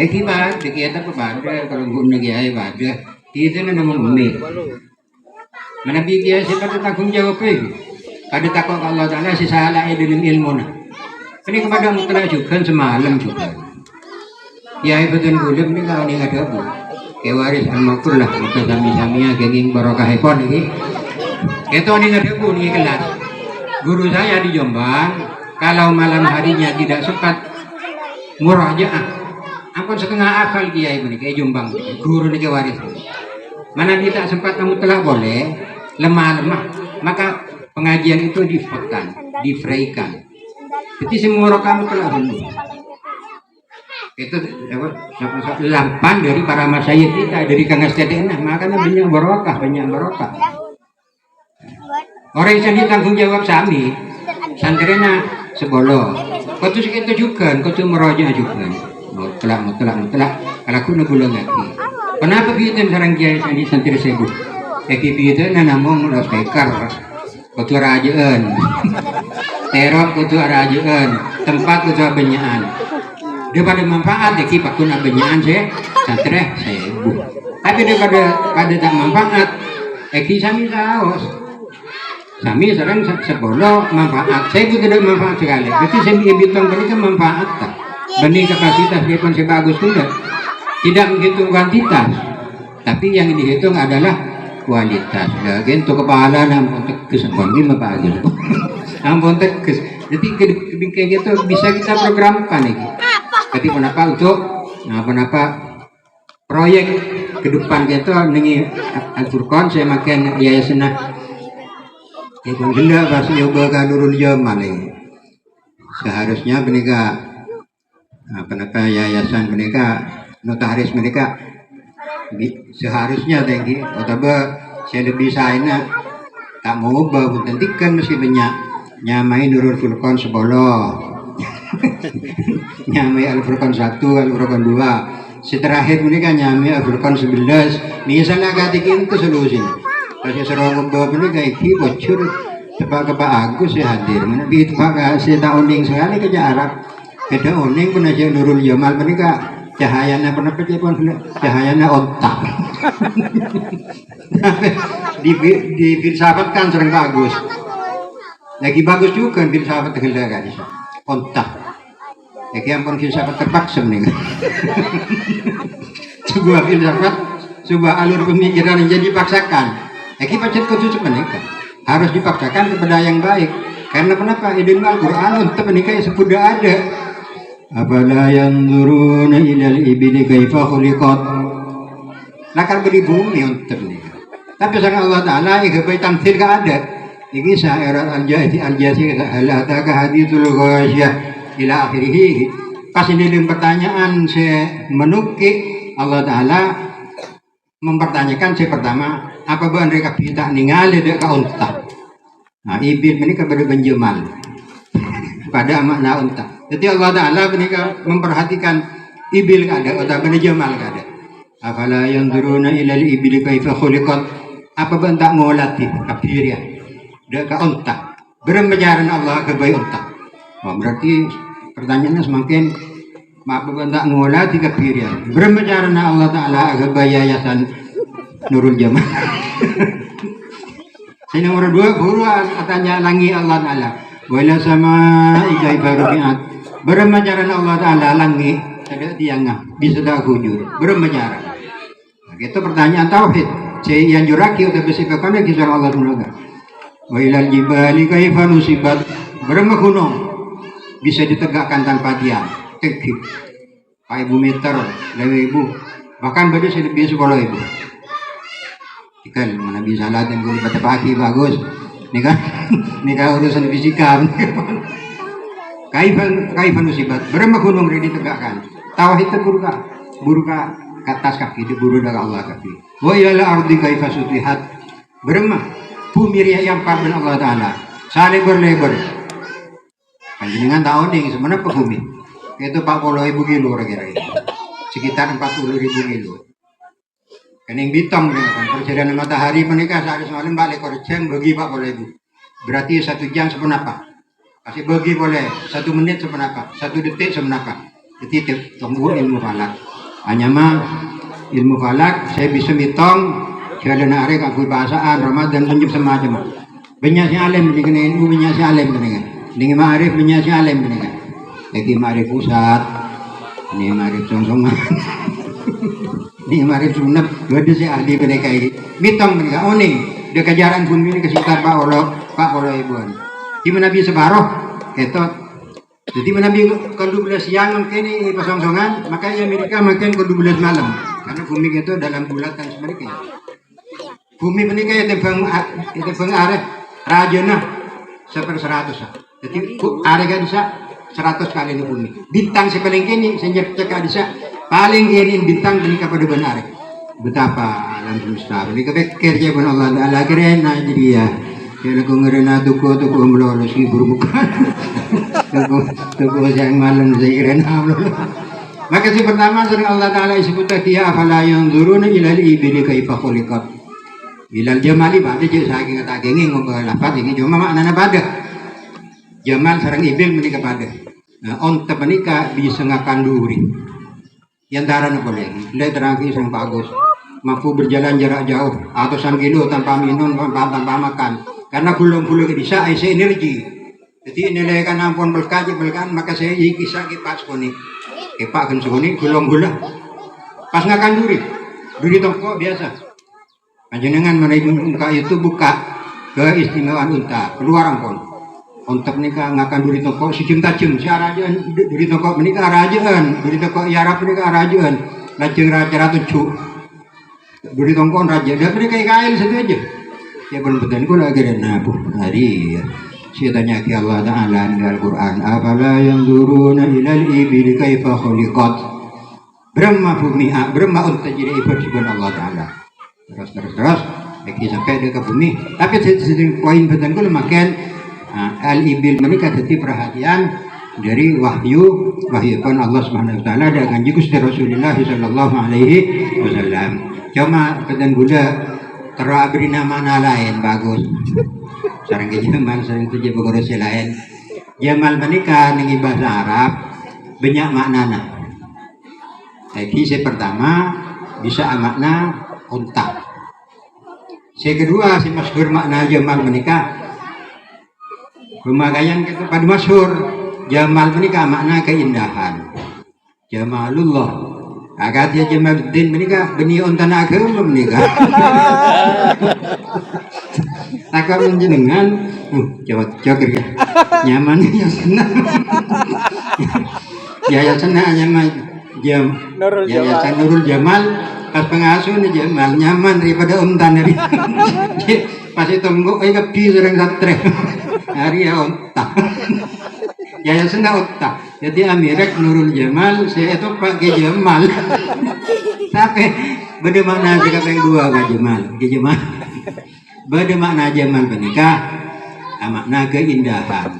eki ba kegiatan apa ada kalau guna kiai pada itu nama umi mana bikin siapa tanggung jawab ada takut Allah Ta'ala si salah dalam ilmu nah ini kepada mutlak juga semalam juga ya betul bulan ini kalau ini ada bu kewaris al-makur lah maka sami-saminya genging barokah ekon ini itu ini ada bu ini kelas guru saya di Jombang kalau malam harinya tidak sempat murajaah ampun setengah hafal kiai ini kayak Jombang guru ini kewaris mana tidak sempat kamu telah boleh lemah maka pengajian itu difraikan jadi semua kamu telah dulu itu lampan dari para masyayikh kita dari Kang Astadena makanya banyak barokah orang yang tanggung jawab sami santrinya sebolo kau itu juga kau tuh meroja juga mutlak kalau aku nak pulang lagi kenapa kita sarang kiai sandi santri sebu kita namung lo speaker kau tuh rajaan teror kau tuh rajaan tempat kau tuh benyaan daripada manfaat ya kita pun benyaan saya santri sebu tapi daripada tak manfaat sami saos kami sekarang sepuluh manfaat, saya itu tidak manfaat sekali. Berarti saya bilang mereka manfaat tak. Benih kapasitas dia pun sebagus tidak. Tidak menghitung kuantitas, tapi yang dihitung adalah kualitas. Lagi untuk kepala nampun tegas, ampun bagus. Ampun tegas. Jadi kayak gitu bisa kita programkan ini. Tapi kenapa untuk proyek ke depan kita nengi Al-Furqan saya makan yayasan Ibu gila pasti nyoba ke Nurul Jamal ini. Seharusnya mereka yayasan mereka notaris mereka seharusnya tinggi atau saya lebih saya tak mau ubah tentukan mesti banyak nyamai Nurul Furqan 10 nyamai Al-Furqan 1 Al-Furqan 2 seterakhir mereka nyamai Al-Furqan 11 misalnya katikin itu solusinya. Kasi sarong bawa mereka iki bocor sebab ke Pak Agus ya hadir. Mana begitu Pak saya tak oning sekali kerja Arab. Beda oning pun aja Nurul Jamal mereka cahayanya pernah pergi pun cahayanya otak. di filsafatkan sering Pak Agus. Lagi bagus juga filsafat dengan kan otak. Lagi ampun filsafat terpaksa nih. Sebuah filsafat, sebuah alur pemikiran yang jadi paksakan. Kita khusus menikah harus dipaksakan kepada yang baik. Karena kenapa? Ilmu Al-Quran untuk menikah yang sudah ada. Afala yanzuruna ilal ibili kaifa khuliqat. Lakar beri bumi untuk ni. Tapi sang Allah Taala igapai tamthil ka ada. Iki syair al-jasi halata ka hadithul ghasyah ila akhirih. Pas ini pertanyaan saya menukik Allah Taala mempertanyakan saya pertama apa bahan mereka kita ningali dek ka unta. Nah, ibil ini kepada benjemal pada makna unta. Jadi Allah Ta'ala menika memperhatikan ibil kada atau benjemal kada. Afala yanzuruna ilal ibili kaifa khuliqat. Apa bentak ngolati kapirya dek ka unta. Berembajaran Allah ke bayi unta. Oh, berarti pertanyaannya semakin apa bentak ngolati kapirya. Berembajaran Allah Ta'ala ke bayi yayasan Nurul Jamal. Saya nomor 2 guru katanya langi Allah Ta'ala. Wala sama kaifa rufi'at. Beremajaran Allah Ta'ala langi ada tiangah bisa tak hujur. Beremajaran. Nah, itu pertanyaan tauhid. Saya yang juraki atau bersifat kisah Allah Ta'ala. Wa ilal jibali kaifa nusibat. Berema gunung bisa ditegakkan tanpa tiang. Tegak. Pak ibu meter, lewe ibu. Bahkan beda lebih 10.000. Ikan mana bisa latih guru pada pagi bagus, ni kan urusan fisika. Kaifan musibat, berapa gunung ini ditegakkan? Tauhid itu buru ka atas kaki, di buru dari Allah kaki. Wa ilal ardi kaifa sutihat, berapa bumi yang parben Allah Taala, salebar lebar. Panjenengan tahun ini sebenarnya apa bumi? Itu 40.000 kilo kira-kira, sekitar 40.000 kilo. Kening bitong kan perjalanan matahari menikah sehari semalam balik korjeng bagi 40.000. Berarti 1 jam sepenapa. Kasih bagi boleh 1 menit sepenapa, 1 detik sepenapa. Jadi tunggu ilmu falak. Hanya mah ilmu falak saya bisa mitong jalan hari aku bahasaan Ramadan tunjuk semacam. Banyak si alim dengan ilmu banyak si alim dengan. Dengan ma'arif banyak si alim dengan. Lagi ma'arif pusat, ini ma'arif songsongan. Ini marif sunat, dua si ahli mereka ini. Mitong mereka, oning. Dia kejaran bumi ini ke sekitar Pak Olo Ibuan. Di mana bisa separuh, ketot. Jadi mana bi ke-12 siang mungkin ini pasong-songan, makanya mereka makin ke-12 malam. Karena bumi itu dalam bulatan mereka. Bumi mereka itu bang areh rajana 1/100. Jadi areh kan bisa 100 kali ini bumi. Bintang sepaling kini senyap cekak bisa. Paling ingin bintang menikah pada benar. Betapa alam semesta. Ini kepikir pun Allah Ta'ala keren aja dia. Kira aku ngerena tuku melolos hibur bukan. Tuku yang malam saya keren melolos. Maka si pertama sering Allah Ta'ala disebut dia afala yang zuruna ilal ibili kaifa khuliqat. Ilal jamali pada je saking kata genging ngobrol lapat ini cuma maknanya pada. Jamal sareng ibil menikah pada. Nah, onta menikah bisa ngakan duri. Yang darah apa lagi? Lihat terangki sang bagus. Mampu berjalan jarak jauh, ratusan kilo tanpa minum, tanpa makan. Karena gulung-gulung bisa isi energi. Jadi nilai kan ampun belkan, maka saya kisah kipas koni. Kipak kan suni gulung-gula. Pas ngakan duri toko biasa. Panjenengan menaiki unta itu buka keistimewaan unta, keluar ampun. Untuk nikah ngakan duri toko si tajam si arajaan duri toko menikah arajaan duri toko yarap menikah arajaan lajeng raja tujuh duri toko raja dan mereka kail satu aja ya benar-benar aku lagi nabu hari saya tanya ke Allah Ta'ala di Al-Quran afala yang duruna ilal ibili kaifa khuliqat berma bumi berma unta jadi ibadah Allah Ta'ala terus lagi sampai dia ke bumi tapi sedikit poin betul aku makan al-ibil menikah jadi perhatian dari wahyu pun Allah Subhanahu wa taala dengan Gusti Rasulullah sallallahu alaihi wasallam. Cuma kedan gula terabri nama lain bagus. Sareng Jamal sareng tuje bogor lain. Jamal menikah ning bahasa Arab banyak maknana. Jadi pertama bisa makna unta. Kedua si masyhur makna Jamal menikah pemakaian kepada masyhur Jamal menikah makna keindahan Jamalullah agak dia Jamaluddin menikah beni ontan agama menikah takkan menjenengan jawab ya nyaman yang senang yayasan hanya yayasan Nurul Jamal pas pengasuh nih Jamal nyaman daripada untan dari pas itu enggak kepi sering satre hari ya onta yayasan onta jadi amirek Nurul Jamal saya itu pakai Jamal tapi beda makna jika yang dua Pak Jamal beda makna Jamal menikah makna keindahan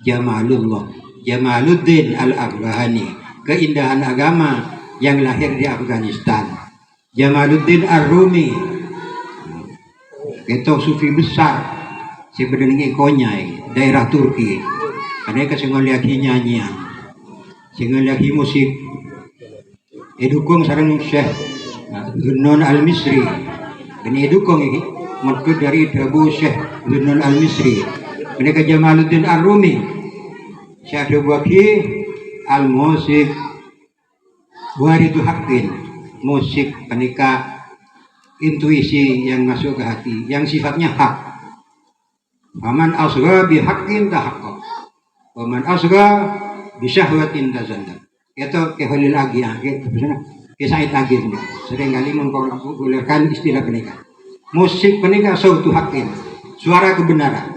Jamalullah Jamaluddin Al-Afghani keindahan agama yang lahir di Afghanistan Jamaluddin Ar-Rumi itu sufi besar sebenarnya Konyai daerah Turki karena kesengol lagi nyanyian sengol lagi musik edukung sarang Syekh Zunnun Al-Misri dan edukung ini maksud dari Dabu Syekh Zunnun Al-Misri mereka Jamaluddin Ar-Rumi Syekh Waki Al-Musik Waridu Haqqin musik penika intuisi yang masuk ke hati yang sifatnya hak faman asgha bi haqqin tahaqqaq waman asgha bi syahwatin tazandaq itu keholil lagi ya kisah lagi seringkali mempopulerkan istilah penika musik penika sautu haqqin suara kebenaran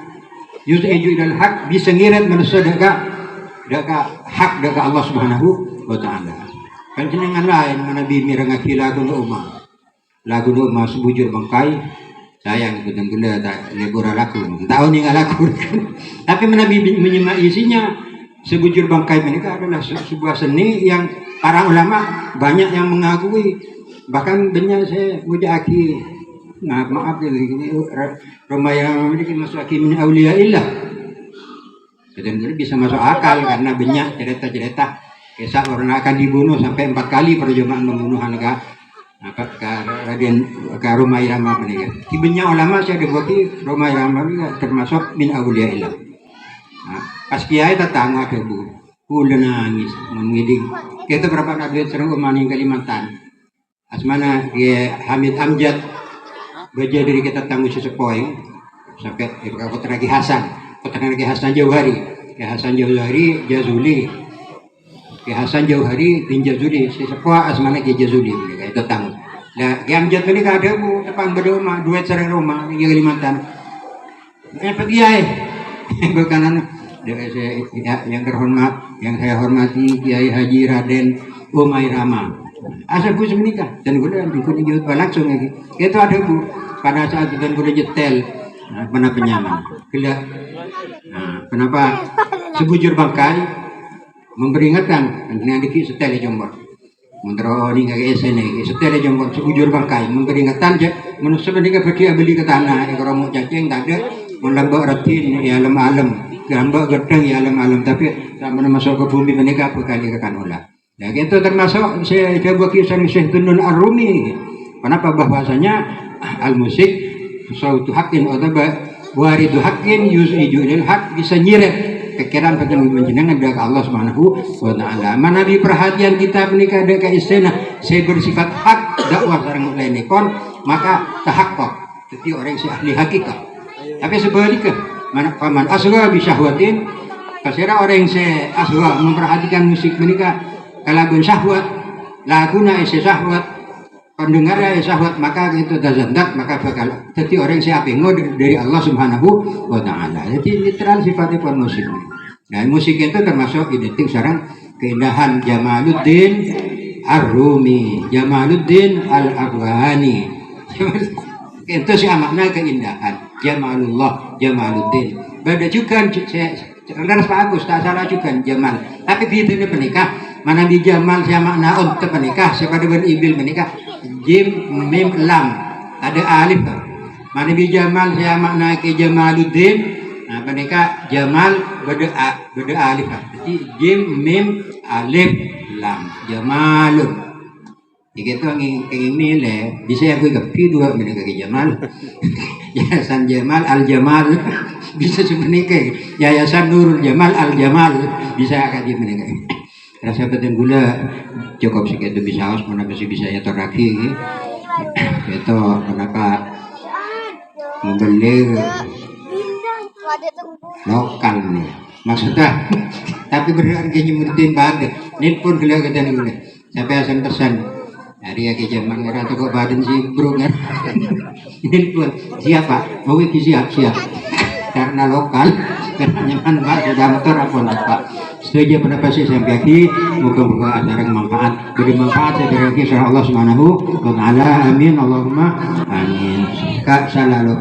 yuz'iju ilal haq bisa ngirat manusia daga hak daga Allah Subhanahu wa taala. Kan jenengan lain manabi mirengaki lagu umma. Lagu umma sebujur bangkai sayang betul gula tak lebura laku. Tahu nih laku. Tapi manabi menyimak isinya sebujur bangkai mereka adalah sebuah seni yang para ulama banyak yang mengakui. Bahkan benar saya mujaki maaf ini rumah yang memiliki masuk min auliyaillah. Dan bisa masuk akal karena banyak cerita-cerita kisah orang akan dibunuh sampai 4 kali percobaan pembunuhan ke Raden ke Rumah Irama menikah. Kibenya ulama saya dibuat Rumah Irama termasuk min auliyaillah. Nah, pas kiai datang ada bu, udah nangis mengiding. Kita berapa nabi serang umani Kalimantan. Asmana dia Hamid Amjad baca dari kita tangguh sesepoi sampai kota Ragi Hasan. Katakan ke Hasan Jauhari, Jazuli, ke Hasan Jauhari bin Jazuli, sesepuh asmana ke Jazuli, mereka itu tamu. Nah, yang Amjad ini ada bu, depan berdomah, duet serang rumah, di Kalimantan. Pergi ya, berkanan yang terhormat, yang saya hormati Kiai Haji Raden Umay Rama. Asal bu menikah dan gue udah dikuni langsung lagi. Itu ada bu, pada saat itu gue jetel. Nah, mana penyaman? Gila. Nah, kenapa sebujur bangkai memperingatkan dengan dikit setel Jombor. Mentero ni kagak esene, setel Jombor sebujur bangkai memperingatkan je manusia menikah pergi beli ke tanah, kalau mau cacing tak ada, melambak ratin ya alam-alam, gambak gedeng ya alam-alam, tapi tak mana masuk ke bumi menikah berkali ke kanula. Nah, itu termasuk saya buat kisah Syekh Zunnun Ar-Rumi. Kenapa bahwasanya al-musik sautu haqqin atau waridu haqqin yuz'iju ilal haq bisa nyiret kekiran pada menjenengan dari Allah Subhanahu wa taala. Manabi perhatian kita menikah dengan istilah saya bersifat hak dakwah sareng lenikon maka tahaqqaq. Jadi orang si ahli hakikat. Tapi sebaliknya man asgha bi syahwatin kasira orang si asgha memperhatikan musik menikah kalagun syahwat laguna isi syahwat pendengar ya syahwat maka itu tazandak maka bakal jadi orang siapa dari Allah Subhanahu wa taala. Jadi literal sifatnya pun musik. Nah, musik itu termasuk identik sekarang keindahan Jamaluddin Ar-Rumi, Jamaluddin Al-Afghani. Itu sih makna keindahan Jamalullah, Jamaluddin. Beda juga saya Pak Agus tak salah juga Jamal. Tapi di ini menikah mana di Jamal saya makna untuk menikah siapa dengan ibil menikah Jim Mim Lam ada alif kan? Mana bi Jamal saya makna ke Jamaluddin. Nah, menikah Jamal beda alif kan? Jadi Jim Mim Alif Lam Jamalun. Jika itu ingin milih bisa aku kepi dua menikah ke Jamal. Yayasan Jamal Al Jamal bisa menikah. Yayasan Nurul Jamal Al Jamal bisa akan menikah. Rasa betul gula cukup segitu bisa harus mana bisa ya teraki itu kenapa membeli lokal nih maksudnya Tapi beneran kayaknya murtin banget. Nelpon gila kata nih boleh. Sampai asal pesan. Hari ya zaman nggak atau kok badan si bro kan. Nelpon siapa? Oh itu siap. Karena lokal, karena nyaman pak sudah motor apa. Setuju pendapat saya sampai akhir. Moga-moga acara yang manfaat. Beri manfaat saya beri insya Allah subhanahu wa ta'ala. Amin. Allahumma amin. Kak selalu.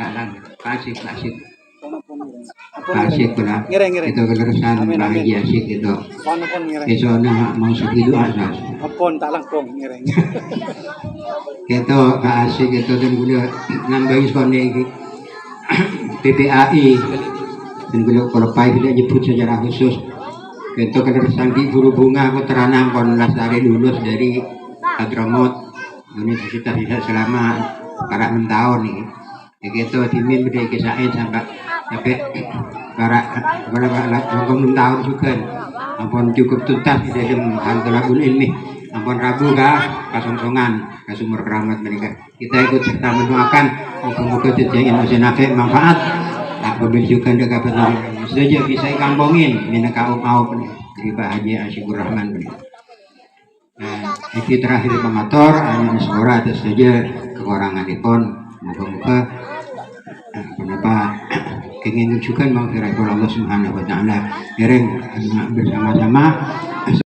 Salam. Kasih. Kasih pula. Itu kelulusan bahagia sih itu. Besoknya mau segitu aja. Apon tak langkong ngereng. Itu kasih itu dan gula nambahin sekolah ini. PPAI dan gula kalau pai tidak nyebut secara khusus. Itu kelulusan di guru bunga aku teranam kon lestari lulus dari Hadramut Universitas Islam selama 6 tahun nih. Begitu timin udah kisahin sampai para 6 tahun juga. Ampun cukup tuntas di dalam hal talabul ilmi. Ampun Rabu kah kasongkongan kasumur keramat mereka. Kita ikut serta mendoakan moga-moga jenjang Indonesia nafi manfaat. Tak juga dekat betul. Saja bisa kampungin minaka au dari Pak Haji Asyikur Rahman. Itu terakhir pengatur anu segera atas saja kekurangan ipon. Moga-moga kenapa ingin menunjukkan menghiraukan Allah Subhanahu wa taala. Bersama-sama